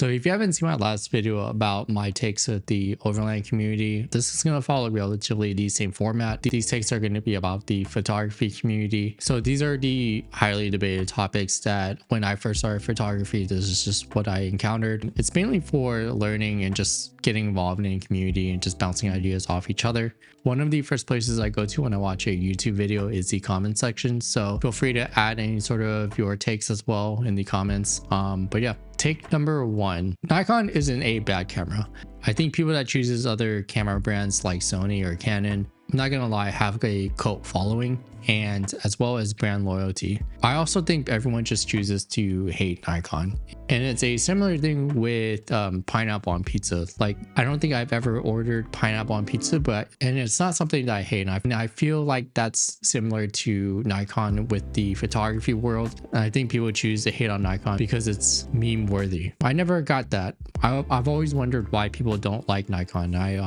So if you haven't seen my last video about my takes of the overland community, this is going to follow relatively the same format. These takes are going to be about the photography community. So these are the highly debated topics that when I first started photography, this is just what I encountered. It's mainly for learning and just getting involved in a community and just bouncing ideas off each other. One of the first places I go to when I watch a YouTube video is the comment section. So feel free to add any sort of your takes as well in the comments. But yeah. Take number one, Nikon isn't a bad camera. I think people that chooses other camera brands like Sony or Canon, I'm not gonna lie, have a cult following and as well as brand loyalty. I also think everyone just chooses to hate Nikon. And it's a similar thing with pineapple on pizza. Like, I don't think I've ever ordered pineapple on pizza, and it's not something that I hate. And I feel like that's similar to Nikon with the photography world. And I think people choose to hate on Nikon because it's meme worthy. I never got that. I've always wondered why people don't like Nikon. I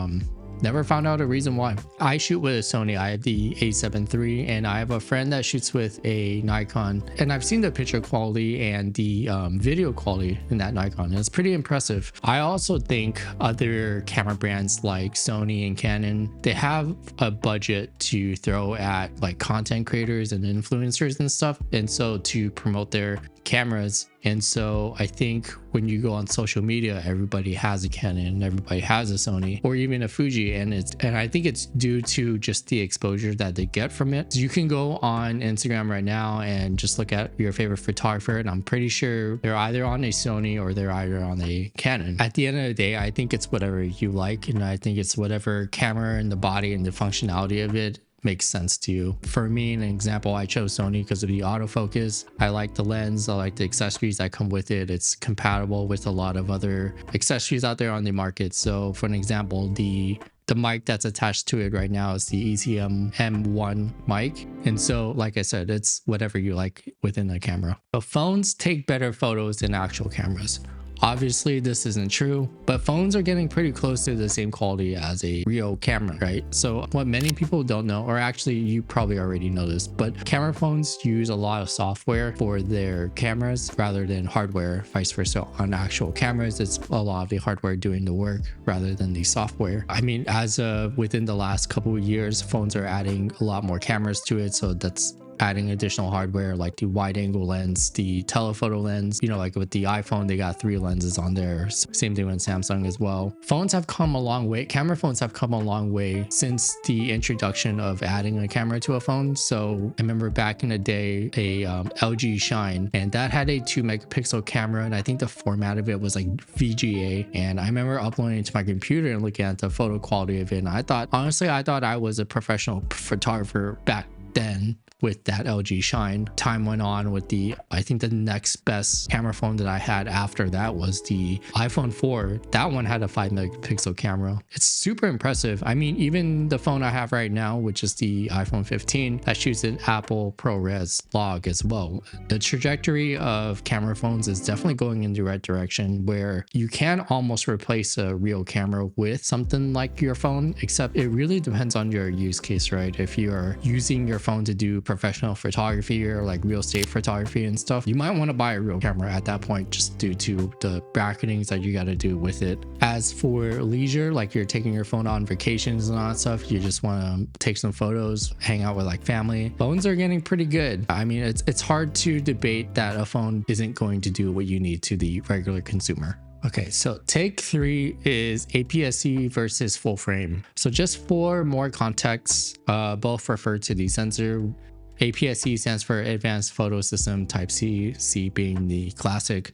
never found out a reason why. I shoot with a Sony. I have the A7 III, and I have a friend that shoots with a Nikon, and I've seen the picture quality and the video quality in that Nikon, and it's pretty impressive. I also think other camera brands like Sony and Canon, they have a budget to throw at like content creators and influencers and stuff, and so to promote their cameras. And so I think when you go on social media, everybody has a Canon, everybody has a Sony, or even a Fuji, and I think it's due to just the exposure that they get from it. So you can go on Instagram right now and just look at your favorite photographer, and I'm pretty sure they're either on a Sony or they're either on a Canon. At the end of the day, I think it's whatever you like, and I think it's whatever camera and the body and the functionality of it makes sense to you. For me, an example, I chose Sony because of the autofocus. I like the lens, I like the accessories that come with it. It's compatible with a lot of other accessories out there on the market. So for an example, the mic that's attached to it right now is the ECM M1 mic. And so, like I said, it's whatever you like within the camera. But phones take better photos than actual cameras. Obviously, this isn't true, but phones are getting pretty close to the same quality as a real camera, right? So what many people don't know, or actually you probably already know this, but camera phones use a lot of software for their cameras rather than hardware, vice versa. On actual cameras, it's a lot of the hardware doing the work rather than the software. I mean, as within the last couple of years, phones are adding a lot more cameras to it, so that's adding additional hardware like the wide angle lens, the telephoto lens. You know, like with the iPhone, they got 3 lenses on there. Same thing with Samsung as well. Phones have come a long way. Camera phones have come a long way since the introduction of adding a camera to a phone. So I remember back in the day, a LG Shine, and that had a 2 megapixel camera, and I think the format of it was like VGA. And I remember uploading it to my computer and looking at the photo quality of it, and I thought I was a professional photographer back then with that LG Shine. Time went on with I think the next best camera phone that I had after that was the iPhone 4. That one had a 5 megapixel camera. It's super impressive. I mean, even the phone I have right now, which is the iPhone 15, that shoots an Apple ProRes log as well. The trajectory of camera phones is definitely going in the right direction where you can almost replace a real camera with something like your phone, except it really depends on your use case, right? If you are using your phone to do professional photography or like real estate photography and stuff, you might want to buy a real camera at that point just due to the bracketings that you got to do with it. As for leisure, like you're taking your phone on vacations and all that stuff, you just want to take some photos, hang out with like family, phones are getting pretty good. I mean, it's hard to debate that a phone isn't going to do what you need to the regular consumer. Okay, so take 3 is APS-C versus full frame. So just for more context, both refer to the sensor. APS-C stands for Advanced Photo System Type C, C being the classic.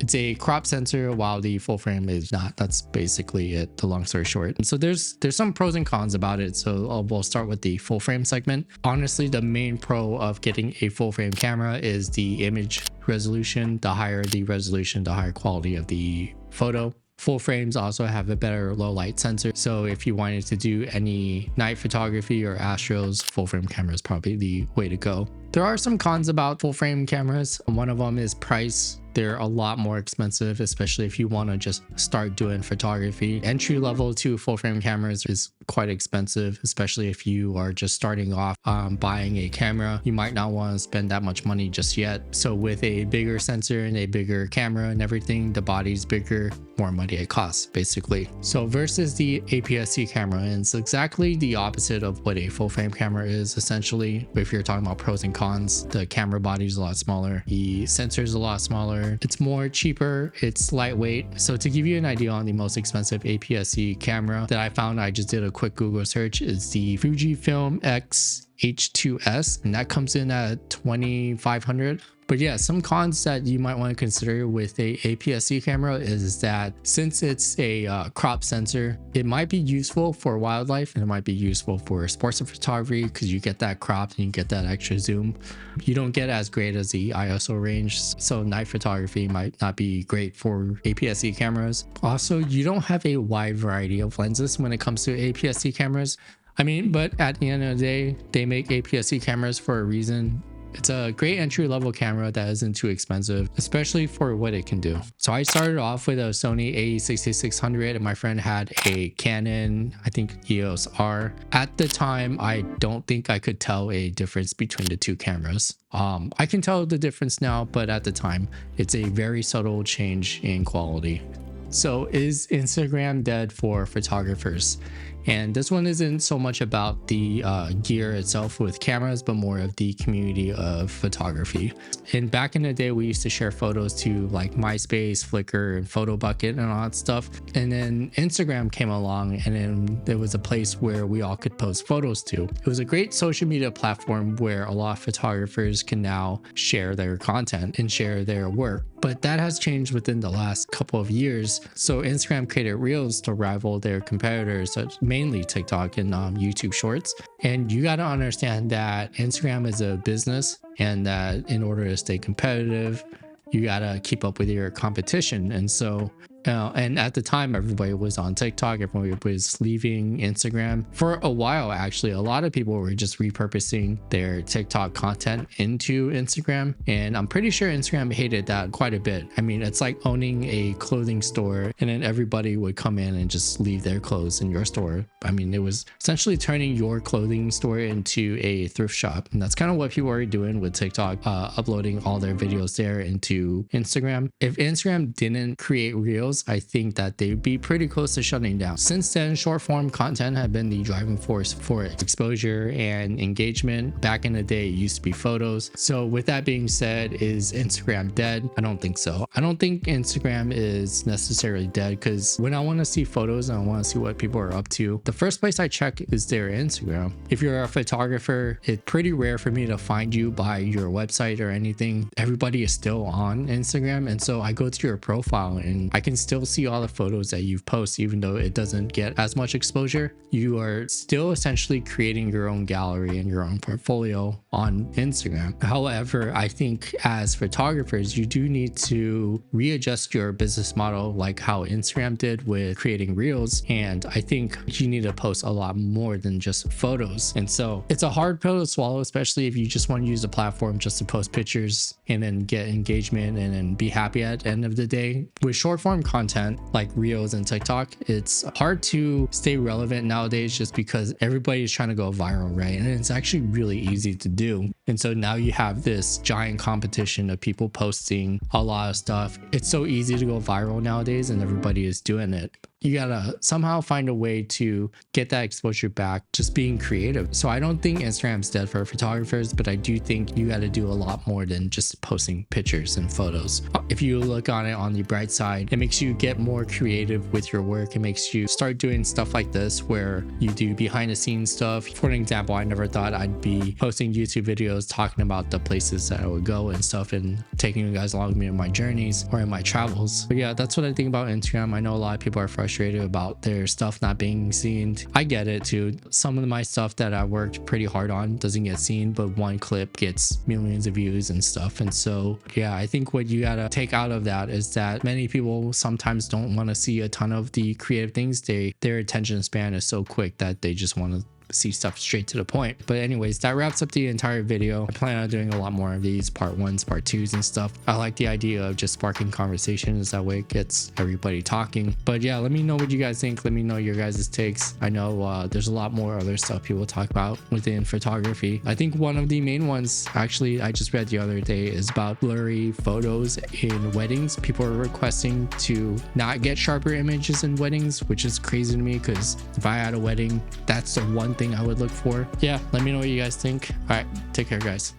It's a crop sensor while the full frame is not. That's basically it, the long story short. And so there's some pros and cons about it. So we'll start with the full frame segment. Honestly, the main pro of getting a full frame camera is the image resolution. The higher the resolution, the higher quality of the photo. Full frames also have a better low light sensor. So if you wanted to do any night photography or astros, full frame camera is probably the way to go. There are some cons about full frame cameras. One of them is price. They're a lot more expensive, especially if you want to just start doing photography. Entry level to full frame cameras is quite expensive, especially if you are just starting off buying a camera. You might not want to spend that much money just yet. So with a bigger sensor and a bigger camera and everything, the body's bigger, more money it costs basically. So versus the APS-C camera, and it's exactly the opposite of what a full frame camera is essentially. If you're talking about pros and cons, the camera body is a lot smaller, the sensor is a lot smaller, it's more cheaper, it's lightweight. So to give you an idea on the most expensive APS-C camera that I found, I just did a quick Google search, is the Fujifilm X H2S, and that comes in at $2,500. But yeah, some cons that you might want to consider with a APS-C camera is that since it's a crop sensor, it might be useful for wildlife and it might be useful for sports photography because you get that cropped and you get that extra zoom. You don't get as great as the ISO range, so night photography might not be great for APS-C cameras. Also, you don't have a wide variety of lenses when it comes to APS-C cameras. I mean, but at the end of the day, they make APS-C cameras for a reason. It's a great entry-level camera that isn't too expensive, especially for what it can do. So I started off with a Sony a6600 and my friend had a Canon, I think EOS R. At the time, I don't think I could tell a difference between the two cameras. I can tell the difference now, but at the time, it's a very subtle change in quality. So is Instagram dead for photographers? And this one isn't so much about the gear itself with cameras, but more of the community of photography. And back in the day, we used to share photos to like MySpace, Flickr, and PhotoBucket and all that stuff. And then Instagram came along and then there was a place where we all could post photos to. It was a great social media platform where a lot of photographers can now share their content and share their work. But that has changed within the last couple of years. So Instagram created Reels to rival their competitors, mainly TikTok and YouTube Shorts. And you got to understand that Instagram is a business and that in order to stay competitive, you got to keep up with your competition. And so and at the time, everybody was on TikTok, everybody was leaving Instagram. For a while, actually, a lot of people were just repurposing their TikTok content into Instagram. And I'm pretty sure Instagram hated that quite a bit. I mean, it's like owning a clothing store and then everybody would come in and just leave their clothes in your store. I mean, it was essentially turning your clothing store into a thrift shop. And that's kind of what people are doing with TikTok, uploading all their videos there into Instagram. If Instagram didn't create Reels, I think that they'd be pretty close to shutting down. Since then, short form content had been the driving force for exposure and engagement. Back in the day, it used to be photos. So with that being said, is Instagram dead? I don't think so. I don't think Instagram is necessarily dead because when I want to see photos and I want to see what people are up to, the first place I check is their Instagram. If you're a photographer, it's pretty rare for me to find you by your website or anything. Everybody is still on Instagram. And so I go to your profile and I can still see all the photos that you've posted, even though it doesn't get as much exposure. You are still essentially creating your own gallery and your own portfolio on Instagram. However, I think as photographers, you do need to readjust your business model like how Instagram did with creating Reels. And I think you need to post a lot more than just photos. And so it's a hard pill to swallow, especially if you just want to use the platform just to post pictures and then get engagement and then be happy at the end of the day. With short form content like Reels and TikTok, it's hard to stay relevant nowadays just because everybody is trying to go viral, right? And it's actually really easy to do. And so now you have this giant competition of people posting a lot of stuff. It's so easy to go viral nowadays and everybody is doing it. You gotta somehow find a way to get that exposure back, just being creative. So I don't think Instagram's dead for photographers, but I do think you gotta do a lot more than just posting pictures and photos. If you look on it on the bright side, it makes you get more creative with your work. It makes you start doing stuff like this where you do behind the scenes stuff. For an example, I never thought I'd be posting YouTube videos talking about the places that I would go and stuff and taking you guys along with me in my journeys or in my travels. But yeah, that's what I think about Instagram. I know a lot of people are frustrated about their stuff not being seen. I get it too. Some of my stuff that I worked pretty hard on doesn't get seen, but one clip gets millions of views and stuff. And so yeah, I think what you gotta take out of that is that many people sometimes don't want to see a ton of the creative things. Their attention span is so quick that they just want to see stuff straight to the point. But anyways, that wraps up the entire video. I plan on doing a lot more of these part 1s, part 2s and stuff. I like the idea of just sparking conversations, that way it gets everybody talking. But yeah, let me know what you guys think. Let me know your guys' takes. I know there's a lot more other stuff people talk about within photography. I think one of the main ones, actually, I just read the other day, is about blurry photos in weddings. People are requesting to not get sharper images in weddings, which is crazy to me, because if I had a wedding, that's the one thing I would look for. Yeah, let me know what you guys think. All right, take care, guys.